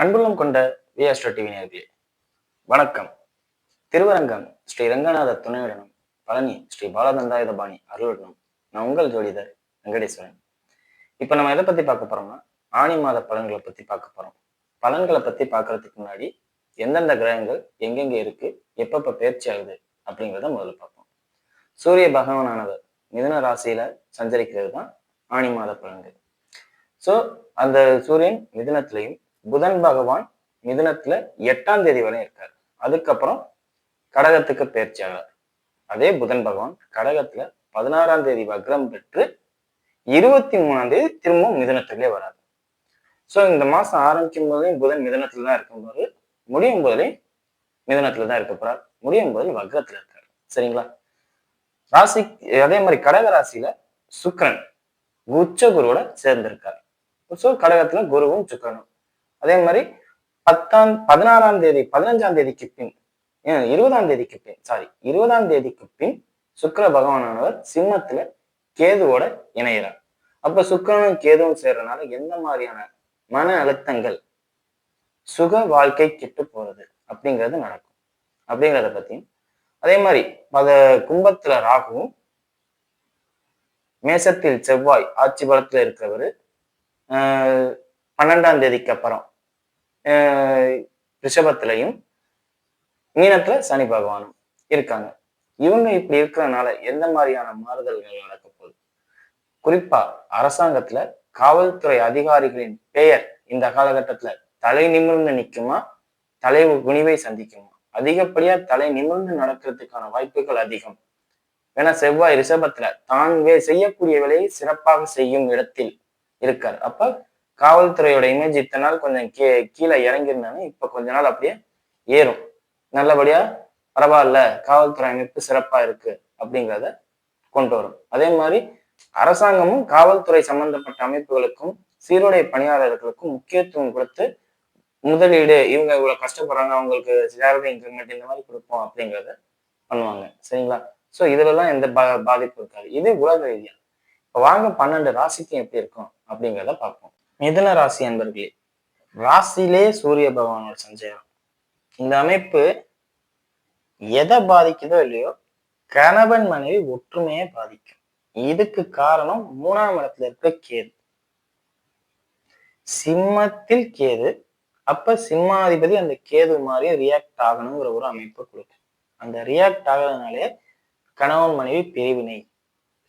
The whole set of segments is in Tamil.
அன்புள்ளம் கொண்ட விஆஸ்ட்ரோ டிவி நேயர்களே வணக்கம். திருவரங்கம் ஸ்ரீ ரங்கநாத துணையுடனும் பழனி ஸ்ரீ பாலதண்டாயுதபாணி அருளுடனும் நான் உங்கள் ஜோதிடர் வெங்கடேஸ்வரன். இப்ப நம்ம எதை பத்தி பார்க்க போறோம்னா ஆணி மாத பலன்களை பத்தி பார்க்க போறோம். பலன்களை பத்தி பார்க்கறதுக்கு முன்னாடி எந்தெந்த கிரகங்கள் எங்கெங்க இருக்கு, எப்பப்ப பயிற்சி ஆகுது அப்படிங்கிறத முதல்ல பார்ப்போம். சூரிய பகவானானவர் மிதுன ராசியில சஞ்சரிக்கிறது தான் ஆணி மாத பலன்கள். சோ அந்த சூரியன் மிதுனத்திலையும் புதன் பகவான் மிதுனத்துல 8ஆம் தேதி வரை இருக்காரு. அதுக்கப்புறம் கடகத்துக்கு பயிற்சி ஆகிறார். அதே புதன் பகவான் கடகத்துல 16ஆம் தேதி வக்ரம் பெற்று 23ஆம் தேதி திரும்பவும் மிதுனத்திலே வராது. சோ இந்த மாசம் ஆரம்பிக்கும் போதே புதன் மிதுனத்துல தான் இருக்கும்போது முடியும் போதே மிதுனத்துல தான் இருக்க போறார். முடியும் போது வக்ரத்துல இருக்காரு. சரிங்களா? ராசி அதே மாதிரி கடக ராசியில சுக்கிரன் உச்ச குருவோட சேர்ந்திருக்கார். சோ கடகத்துல குருவும் சுக்கிரனும். அதே மாதிரி 16ஆம் தேதி 15ஆம் தேதிக்கு பின் 20ஆம் தேதிக்கு பின் 20ஆம் தேதிக்கு பின் சுக்கிர பகவானானவர் சிம்மத்துல கேதுவோட இணைகிறார். அப்ப சுக்கிரனும் கேதுவும் சேர்றதுனால எந்த மாதிரியான மன அழுத்தங்கள், சுக வாழ்க்கை கெட்டு போறது அப்படிங்கிறது நடக்கும் அப்படிங்கிறத பத்தியும், அதே மாதிரி கும்பத்துல ராகுவும் மேசத்தில் செவ்வாய் ஆட்சி பலத்துல இருக்கிறவரு 12ஆம் தேதிக்கு அப்புறம் ரிஷபத்திலையும் மீனத்துல சனி பகவானும் இருக்காங்க. இவங்க இப்படி இருக்கிறதுனால எந்த மாதிரியான மாறுதல்கள் நடக்க போகுது? குறிப்பா அரசாங்கத்துல காவல்துறை அதிகாரிகளின் பெயர் இந்த காலகட்டத்துல தலை நிமிர்ந்து நிக்குமா, தலை குனிவை சந்திக்குமா? அதிகப்படியா தலை நிமிர்ந்து நடக்கிறதுக்கான வாய்ப்புகள் அதிகம். ஏன்னா செவ்வாய் ரிஷபத்துல தான் செய்யக்கூடிய வேலையை சிறப்பாக செய்யும் இடத்தில் இருக்கார். அப்ப காவல்துறையோட இமேஜ் இத்தனை நாள் கொஞ்சம் கீழே இறங்கியிருந்தாலும் இப்ப கொஞ்ச நாள் அப்படியே ஏறும். நல்லபடியா பரவாயில்ல, காவல்துறை அமைப்பு சிறப்பா இருக்கு அப்படிங்கிறத கொண்டு வரும். அதே மாதிரி அரசாங்கமும் காவல்துறை சம்பந்தப்பட்ட அமைப்புகளுக்கும் சீருடை பணியாளர்களுக்கும் முக்கியத்துவம் கொடுத்து முதலீடு, இவங்க இவ்வளவு கஷ்டப்படுறாங்க, அவங்களுக்கு சேலரி இன்கிரிமெண்ட் இந்த மாதிரி கொடுப்போம் அப்படிங்கிறத பண்ணுவாங்க. சரிங்களா? சோ இதுலலாம் எந்த பாதிப்பு இருக்காது. இது உலக ரீதியா. இப்ப வாங்க 12 ராசிக்கும் எப்படி இருக்கும் அப்படிங்கிறத பார்ப்போம். மிதுன ராசி அன்பர்களே, ராசியிலே சூரிய பகவானோட சஞ்சயம். இந்த அமைப்பு எதை பாதிக்குதோ இல்லையோ கணவன் மனைவி ஒற்றுமையை பாதிக்கும். இதுக்கு காரணம் 3ஆம் இடத்துல இருக்க கேது. சிம்மத்தில் கேது. அப்ப சிம்மாதிபதி அந்த கேது மாதிரி ரியாக்ட் ஆகணுங்கிற ஒரு அமைப்பை கொடுக்கும். அந்த ரியாக்ட் ஆகிறதுனாலே கணவன் மனைவி பிரிவினை,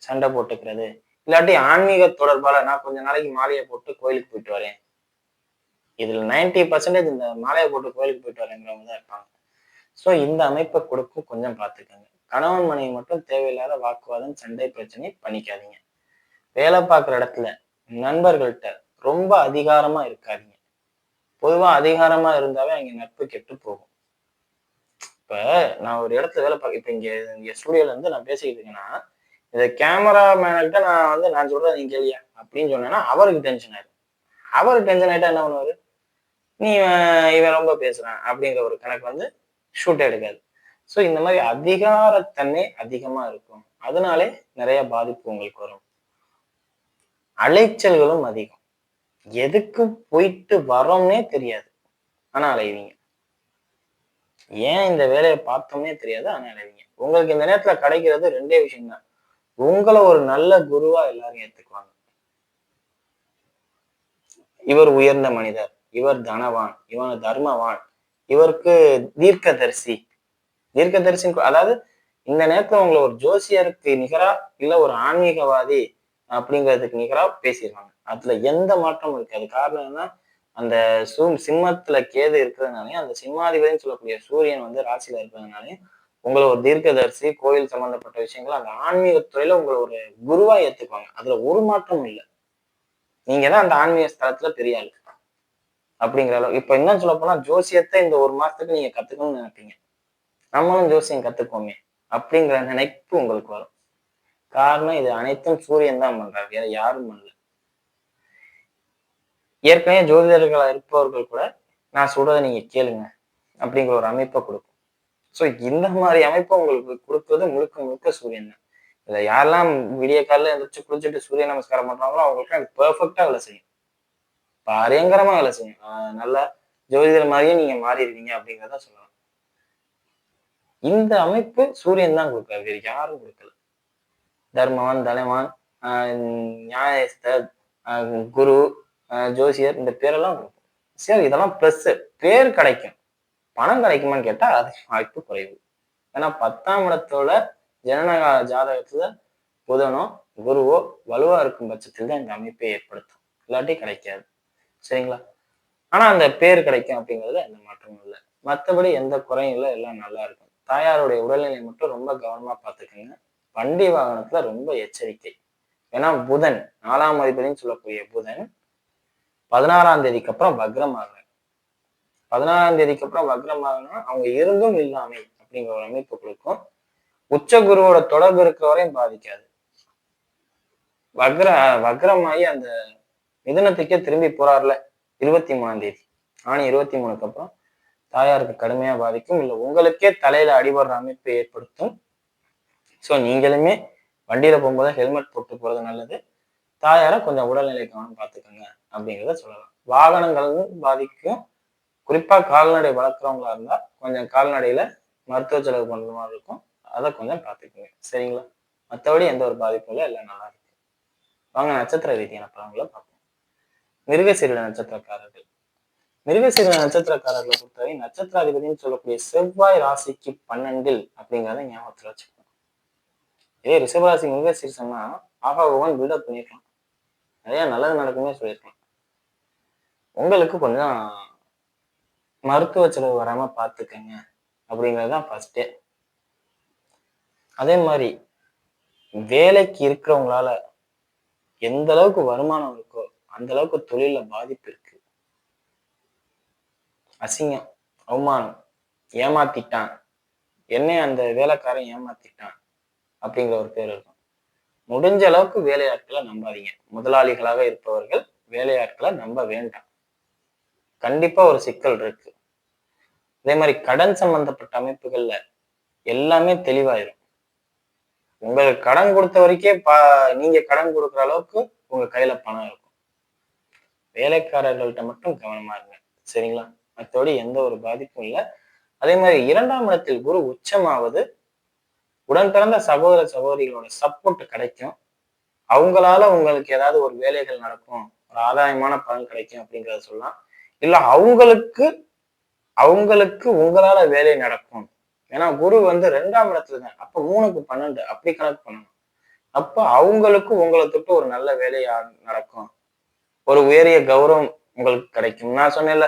சண்டை போட்டுக்கிறது, இல்லாட்டி ஆன்மீக தொடர்பால நான் கொஞ்ச நாளைக்கு மாலையை போட்டு கோயிலுக்கு போயிட்டு வரேன். இதுல 90% இந்த மாலையை போட்டு கோயிலுக்கு போயிட்டு வரேங்கிறவங்க தான் இருப்பாங்க. சோ இந்த அமைப்பை கொடுக்கும், கொஞ்சம் பார்த்துக்கோங்க. கணவன் மனைவி மட்டும் தேவையில்லாத வாக்குவாதம், சண்டை, பிரச்சனை பண்ணிக்காதீங்க. வேலை பார்க்குற இடத்துல நண்பர்கள்ட்ட ரொம்ப அதிகாரமா இருக்காதீங்க. பொதுவா அதிகாரமா இருந்தாவே அங்க நட்பு கெட்டு போகும். இப்ப நான் ஒரு இடத்துல வேலை பார்க்க, இப்ப இங்க ஸ்டூடியோல இருந்து நான் பேசிக்கிட்டு இருக்கேன்னா, இதை கேமரா மேன்கிட்ட நான் சொல்றேன் நீங்க கேளியா அப்படின்னு சொன்னேன்னா அவருக்கு டென்ஷன் ஆயிடும். அவருக்கு டென்ஷன் ஆயிட்டா என்ன பண்ணுவாரு? நீ இவன் ரொம்ப பேசுறான் அப்படிங்கிற ஒரு கணக்கு ஷூட் எடுக்காது. சோ இந்த மாதிரி அதிகாரத்தன்மை அதிகமா இருக்கும். அதனாலே நிறைய பாதிப்பு உங்களுக்கு வரும். அலைச்சல்களும் அதிகம். எதுக்கு போயிட்டு வரோம்னே தெரியாது, ஆனா அலைவீங்க. ஏன் இந்த வேலையை பார்த்தோம்னே தெரியாது, ஆனா அலைவீங்க. உங்களுக்கு இந்த நேரத்துல கிடைக்கிறது 2 விஷயம் தான். உங்களை ஒரு நல்ல குருவா எல்லாரும் ஏத்துக்குவாங்க. இவர் உயர்ந்த மனிதர், இவர் தனவான், இவன் தர்மவான், இவருக்கு தீர்க்கதரிசி. அதாவது இந்த நேரத்துல உங்களை ஒரு ஜோசியருக்கு நிகரா இல்ல ஒரு ஆன்மீகவாதி அப்படிங்கிறதுக்கு நிகரா பேசிடுவாங்க. அதுல எந்த மாற்றமும் இருக்காது. காரணம் என்ன? அந்த சிம்மத்துல கேது இருக்கிறதுனாலே, அந்த சிம்மாதிபதினு சொல்லக்கூடிய சூரியன் ராசியில இருக்கிறதுனாலே உங்களை ஒரு தீர்க்கதரிசி, கோயில் சம்பந்தப்பட்ட விஷயங்கள், அந்த ஆன்மீகத்துறையில உங்களை ஒரு குருவா ஏத்துக்குவாங்க. அதுல ஒரு மாற்றமும் இல்லை. நீங்க தான் அந்த ஆன்மீக ஸ்தலத்துல பெரிய ஆளு அப்படிங்கிற அளவு. இப்ப என்ன சொல்ல போனா, ஜோசியத்தை இந்த 1 மாசத்துக்கு நீங்க கத்துக்கணும்னு நினைப்பீங்க. நம்மளும் ஜோசியம் கத்துக்கோமே அப்படிங்கிற நினைப்பு உங்களுக்கு வரும். காரணம் இது அனைத்தும் சூரியன் தான் பண்றாரு, வேற யாரும் பண்ணல. ஏற்கனவே ஜோதிடர்களா இருப்பவர்கள் கூட நான் சொல்றதை நீங்க கேளுங்க அப்படிங்கிற ஒரு அமைப்பை கொடுக்கும். சோ இந்த மாதிரி அமைப்பை உங்களுக்கு கொடுக்கிறது முழுக்க முழுக்க சூரியன் தான். இதை யாரெல்லாம் விடிய காலைல எழுந்திரிச்சு குளிச்சுட்டு சூரிய நமஸ்காரம் பண்றாங்களோ அவங்களுக்கு அது பெர்ஃபெக்டா வேலை செய்யும். பயங்கரமா வேலை செய்யும். நல்லா ஜோதிடர் மாதிரியே நீங்க மாறிடுவீங்க அப்படிங்கிறத சொல்லலாம். இந்த அமைப்பு சூரியன் தான் கொடுக்காரு, வேறு யாரும் கொடுக்கல. தர்மவான், தனவான், நியாயஸ்தர், குரு, ஜோசியர், இந்த பேரெல்லாம் கொடுக்கும். சரி, இதெல்லாம் பிளஸ். பேர் கிடைக்கும், பணம் கிடைக்குமான்னு கேட்டா அது வாய்ப்பு குறைவு. ஏன்னா 10ஆம் இடத்தோட ஜனனகால ஜாதகத்துல புதனோ குருவோ வலுவா இருக்கும் பட்சத்தில் தான் இந்த அமைப்பை ஏற்படுத்தும், இல்லாட்டி கிடைக்காது. சரிங்களா? ஆனா அந்த பேர் கிடைக்கும் அப்படிங்கிறதுல எந்த மாற்றமும் இல்லை. மற்றபடி எந்த குறையும் இல்லை, எல்லாம் நல்லா இருக்கும். தாயாருடைய உடல்நிலை மட்டும் ரொம்ப கவனமா பார்த்துக்கோங்க. வண்டி வாகனத்துல ரொம்ப எச்சரிக்கை. ஏன்னா புதன் 4ஆம் அதிபதினு சொல்லக்கூடிய புதன் 16ஆம் தேதிக்கு அப்புறம் வக்ரம் ஆகுறாங்க. 16ஆம் தேதிக்கு அப்புறம் வக்ரம் ஆகுனா அவங்க இருந்தும் இல்லாமை அப்படிங்கிற ஒரு அமைப்பு கொடுக்கும். உச்ச குருவோட தொடர்பு இருக்க வரையும் பாதிக்காது. வக்ரமாயி அந்த மிதனத்துக்கே திரும்பி போறாருல 23ஆம் தேதி, ஆணி 23க்கு அப்புறம் தாயாருக்கு கடுமையா பாதிக்கும். இல்லை உங்களுக்கே தலையில அடிபடுற அமைப்பை ஏற்படுத்தும். ஸோ நீங்களுமே வண்டியில போகும்போது ஹெல்மெட் போட்டு போறது நல்லது. தாயாரை கொஞ்சம் உடல்நிலை கவனம் பார்த்துக்கோங்க அப்படிங்கிறத சொல்லலாம். வாகனங்களும் பாதிக்கும். குறிப்பா கால்நடை வளர்க்குறவங்களா இருந்தா கொஞ்சம் கால்நடையில மருத்துவ செலவு பண்ற மாதிரி இருக்கும், அதை கொஞ்சம் பார்த்துக்கோங்க. சரிங்களா? மற்றபடி எந்த ஒரு பாதிப்பும் இல்லை, எல்லாம் நல்லா இருக்கு. வாங்க நட்சத்திர ரீதியான பலன்களை பார்ப்போம். மிருகசீரிட நட்சத்திரக்காரர்கள். மிருகசீரிட நட்சத்திரக்காரர்களை பொறுத்தவரை நட்சத்திராதிபதினு சொல்லக்கூடிய செவ்வாய் ராசிக்கு 12 அப்படிங்கிறத ஞாபகத்துல வச்சுக்கணும். இதே ரிஷபராசி மிருகசீரிசம்னா ஆகா ஓவன் பில்டப் பண்ணிருக்கலாம், நிறைய நல்லது நடக்குமே சொல்லியிருக்கலாம். உங்களுக்கு கொஞ்சம் மருத்துவ செலவு வராம பார்த்துக்கங்க அப்படிங்கிறதுதான் ஃபர்ஸ்டே. அதே மாதிரி வேலைக்கு இருக்கிறவங்களால எந்த அளவுக்கு வருமானம் இருக்கோ அந்த அளவுக்கு தொழில பாதிப்பு இருக்கு. அசிங்கம், அவமானம், ஏமாத்திட்டான், என்னை அந்த வேலைக்காரன் ஏமாத்திட்டான் அப்படிங்கிற ஒரு பேர் இருக்கும். முடிஞ்ச அளவுக்கு வேலையாட்களை நம்பாதீங்க. முதலாளிகளாக இருப்பவர்கள் வேலையாட்களை நம்ப வேண்டாம். கண்டிப்பா ஒரு சிக்கல் இருக்கு. அதே மாதிரி கடன் சம்பந்தப்பட்ட அமைப்புகள்ல எல்லாமே தெளிவாயிரும். உங்களுக்கு கடன் கொடுத்த வரைக்கே நீங்க கடன் கொடுக்குற அளவுக்கு உங்க கையில பணம் இருக்கும். வேலைக்காரர்கள்ட்ட மட்டும் கவனமா இருங்க. சரிங்களா? மற்றபடி எந்த ஒரு பாதிப்பும் இல்லை. அதே மாதிரி 2ஆம் இடத்தில் குரு உச்சமாவது உடன் பிறந்த சகோதர சகோதரிகளோட சப்போர்ட் கிடைக்கும். அவங்களால உங்களுக்கு ஏதாவது ஒரு வேலைகள் நடக்கும், ஒரு ஆதாயமான பலன் கிடைக்கும் அப்படிங்கிறத சொல்லலாம். இல்ல அவங்களுக்கு உங்களால வேலை நடக்கும். ஏன்னா குரு 2ஆம் இடத்துல தான், அப்ப 3க்கு 12 அப்படி கணக்கு பண்ணணும். அப்ப அவங்களுக்கு உங்களை தொட்டு ஒரு நல்ல வேலையா நடக்கும், ஒரு உயரிய கௌரவம் உங்களுக்கு கிடைக்கும். நான் சொன்னேன்ல,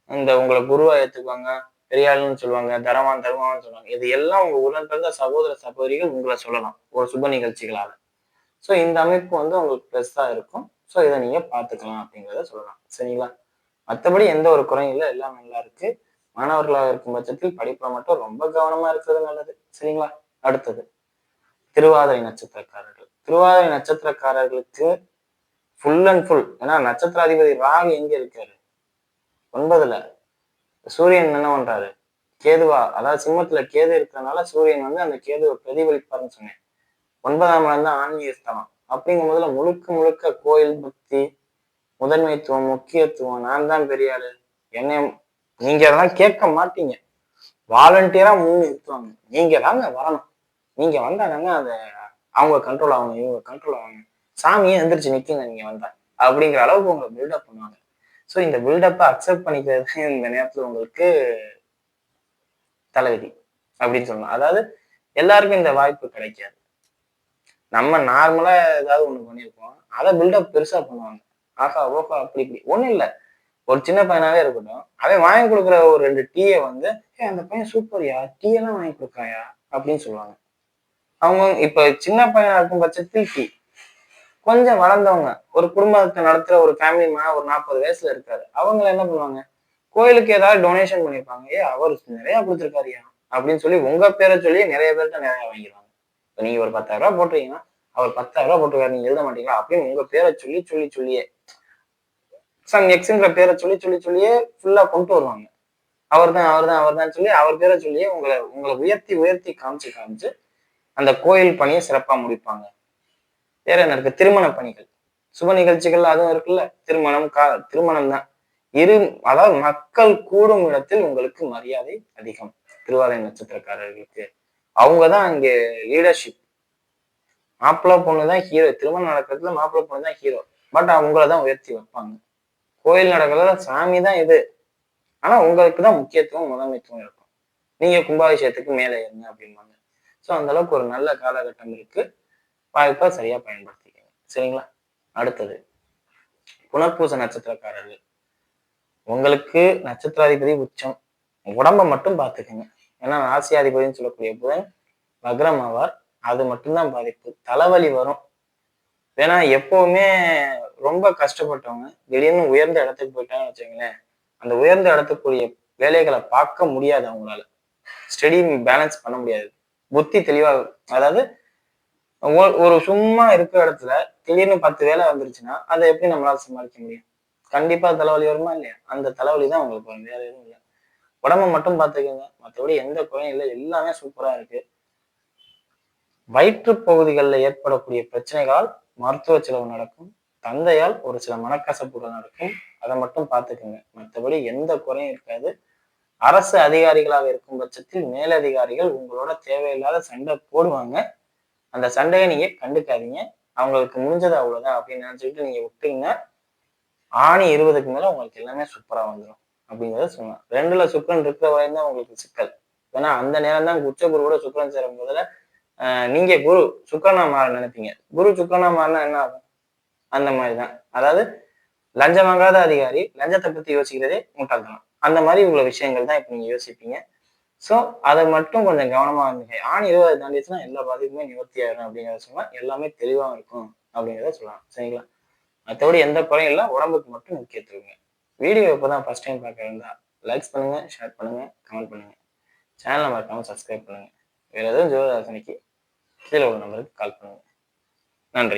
இந்த உங்களை குருவா ஏத்துக்குவாங்க, பெரியாளுன்னு சொல்லுவாங்க, தரவான் தருவான்னு சொல்லுவாங்க. இது எல்லாம் உங்க உடன் பிறந்த சகோதர சகோதரிகள் உங்களை சொல்லலாம் ஒரு சுப நிகழ்ச்சிகளால. ஸோ இந்த அமைப்பு உங்களுக்கு பெருசா இருக்கும். ஸோ இதை நீங்க பார்த்துக்கலாம் அப்படிங்கிறத சொல்லலாம். சரிங்களா? மற்றபடி எந்த ஒரு குறையும் இல்லை, எல்லாம் நல்லா இருக்கு. மாணவர்களாக இருக்கும் பட்சத்தில் படிப்புல மட்டும் ரொம்ப கவனமா இருக்கிறது நல்லது. சரிங்களா? அடுத்தது திருவாதிரை நட்சத்திரக்காரர்கள். திருவாதிரை நட்சத்திரக்காரர்களுக்கு ஃபுல் அண்ட் ஃபுல், ஏன்னா நட்சத்திராதிபதி ராகு எங்க இருக்காரு? 9ல. சூரியன் என்ன பண்றாரு? கேதுவா, அதாவது சிம்மத்துல கேது இருக்கிறதுனால சூரியன் அந்த கேதுவை பிரதிபலிப்பாருன்னு சொன்னேன். 9ஆம் இடம் தான் ஆன்மீக ஸ்தலம். அப்படிங்கும் போதுல முழுக்க முழுக்க கோயில் பக்தி, முதன்மைத்துவம், முக்கியத்துவம், நான் தான் பெரிய ஆளு, என்னை நீங்க அதெல்லாம் கேட்க மாட்டீங்க. வாலண்டியரா நிறுத்துவாங்க. நீங்க தாங்க வரணும், நீங்க வந்தாதாங்க அதை அவங்க கண்ட்ரோல் ஆகணும், இவங்க கண்ட்ரோல் ஆகணும், சாமியே எந்திரிச்சு நிக்குங்க நீங்க வந்தா அப்படிங்கிற அளவுக்கு உங்களை பில்டப் பண்ணுவாங்க. ஸோ இந்த பில்டப்பை அக்செப்ட் பண்ணிக்கிறது இந்த நேரத்துல உங்களுக்கு தலைவிதி அப்படின்னு சொல்லலாம். அதாவது எல்லாருக்கும் இந்த வாய்ப்பு கிடைக்காது. நம்ம நார்மலா ஏதாவது ஒண்ணு பண்ணியிருப்போம், அதை பில்டப் பெருசா பண்ணுவாங்க. ஆஹா ஓஹா அப்படி இப்படி ஒண்ணும் இல்லை. ஒரு சின்ன பையனாவே இருக்கட்டும், அவன் வாங்கி கொடுக்குற ஒரு 2 டீயை அந்த பையன் சூப்பர்யா, டீ எல்லாம் வாங்கி கொடுக்காயா அப்படின்னு சொல்லுவாங்க. அவங்க இப்ப சின்ன பையனா இருக்கும் பட்சத்தில் டீ, கொஞ்சம் வளர்ந்தவங்க ஒரு குடும்பத்தை நடத்துற ஒரு ஃபேமிலி மேன் ஒரு 40 வயசுல இருக்காரு, அவங்க என்ன பண்ணுவாங்க, கோயிலுக்கு ஏதாவது டொனேஷன் பண்ணிருப்பாங்க, அவர் நிறைய கொடுத்துருக்காருயா அப்படின்னு சொல்லி உங்க பேரை சொல்லி நிறைய பேர்கிட்ட நிறைய வாங்கிடுவாங்க. இப்ப நீங்க ஒரு 10,000 ரூபாய் போட்டுருக்கீங்கன்னா அவர் 10,000 ரூபாய் போட்டுருக்காரு, நீங்க எழுத மாட்டீங்களா அப்படின்னு உங்க பேரை சொல்லியே சன் எக்ஸ்ங்கிற பேரை சொல்லியே ஃபுல்லா கொண்டு வருவாங்க. அவர்தான் சொல்லி அவர் பேரை சொல்லியே உங்களை உயர்த்தி காமிச்சு அந்த கோயில் பணியை சிறப்பா முடிப்பாங்க. வேற என்ன இருக்கு? திருமண பணிகள், சுப நிகழ்ச்சிகள் அதுவும் இருக்குல்ல. திருமணம் தான். இரு அதாவது மக்கள் கூடும் இடத்தில் உங்களுக்கு மரியாதை அதிகம். திருவாதிரை நட்சத்திரக்காரர்களுக்கு அவங்கதான் அங்கே லீடர்ஷிப். மாப்பிள்ளை பொண்ணுதான் ஹீரோ. திருமணம் நடக்கிறதுல மாப்பிள்ளை பொண்ணுதான் ஹீரோ. பட் அவங்களதான் உயர்த்தி வைப்பாங்க. கோயில் நடக்கிறதுல சாமி தான் இது. ஆனா உங்களுக்கு தான் முக்கியத்துவம் முதன்மைத்துவம் இருக்கும். நீங்க கும்பாபிஷேகத்துக்கு மேலே இருங்க அப்படிம்பாங்க. ஸோ அந்த அளவுக்கு ஒரு நல்ல காலகட்டம் இருக்கு. வாய்ப்பை சரியா பயன்படுத்திக்கங்க. சரிங்களா? அடுத்தது புனர்பூச நட்சத்திரக்காரர்கள். உங்களுக்கு நட்சத்திராதிபதி உச்சம். உடம்ப மட்டும் பார்த்துக்கங்க. ஏன்னா ராசியாதிபதினு சொல்லக்கூடிய புதன் வக்ரம் ஆவார். அது மட்டும்தான் பாதிப்பு. தலைவலி வரும். ஏன்னா எப்பவுமே ரொம்ப கஷ்டப்பட்டவங்க திடீர்னு உயர்ந்த இடத்துக்கு போயிட்டாங்கன்னு வச்சுக்கோங்களேன், அந்த உயர்ந்த இடத்துக்குரிய வேலைகளை பார்க்க முடியாது அவங்களால. ஸ்டடி பேலன்ஸ் பண்ண முடியாது. புத்தி தெளிவா அதாவது ஒரு சும்மா இருக்கிற இடத்துல திடீர்னு 10 வேலை வந்துருச்சுன்னா அதை எப்படி நம்மளால சமாளிக்க முடியும்? கண்டிப்பா தலைவலி வருமா இல்லையா? அந்த தலைவலி தான் உங்களுக்கு வரும். வேற எதுவும் இல்லை. உடம்ப மட்டும் பார்த்துக்கோங்க. மற்றபடி எந்த குறையும் இல்லை. எல்லாமே சூப்பரா இருக்கு. வயிற்று பகுதிகளில் ஏற்படக்கூடிய பிரச்சனைகளால் மருத்துவ செலவு நடக்கும். தந்தையால் ஒரு சில மனக்கசப்புகள் நடக்கும். அதை மட்டும் பார்த்துக்கோங்க. மற்றபடி எந்த குறையும் இருக்காது. அரசு அதிகாரிகளாக இருக்கும் பட்சத்தில் மேலதிகாரிகள் உங்களோட தேவையில்லாத சண்டை போடுவாங்க. அந்த சண்டையை நீங்க கண்டுக்காதீங்க. அவங்களுக்கு முடிஞ்சது அவ்வளவுதான் அப்படின்னு நினைச்சுக்கிட்டு நீங்க விட்டீங்க. ஆணி 20க்கு மேல உங்களுக்கு எல்லாமே சூப்பரா வந்துடும் அப்படிங்கிறத சொல்லலாம். 2ல சுக்கிரன் இருக்கிற வரையும் தான் உங்களுக்கு சிக்கல். ஏன்னா அந்த நேரம் தான் உச்ச குருவோட சுக்கிரன் சேரும் போதுல நீங்க குரு சுக்கிரனா மாற நினைப்பீங்க. குரு சுக்கிரனா மாறினா என்ன ஆகும்? அந்த மாதிரிதான். அதாவது லஞ்சம் வாங்காத அதிகாரி லஞ்சத்தை பத்தி யோசிக்கிறதே முட்டாள்தனம். அந்த மாதிரி உள்ள விஷயங்கள் தான் இப்ப நீங்க யோசிப்பீங்க. சோ அதை மட்டும் கொஞ்சம் கவனமா இருந்துங்க. ஆணி 20 தாண்டிச்சுன்னா எல்லா பாதிப்புமே நிவர்த்தி ஆயிடும் அப்படிங்கிறத சொல்லலாம். எல்லாமே தெளிவா இருக்கும் அப்படிங்கிறத சொல்லலாம். சரிங்களா? மற்றபடி எந்த குறையும் இல்லை. உடம்புக்கு மட்டும் முக்கியத்துவங்க. வீடியோ இப்போதான் ஃபர்ஸ்ட் டைம் பார்க்க இருந்தா லைக்ஸ் பண்ணுங்க, ஷேர் பண்ணுங்க, கமெண்ட் பண்ணுங்க. சேனலை மறக்காம சப்ஸ்கிரைப் பண்ணுங்க. வேற எதுவும் ஜோதிட ஆலோசனைக்கு கீழே உள்ள நம்பருக்கு கால் பண்ணுங்க. நன்றி.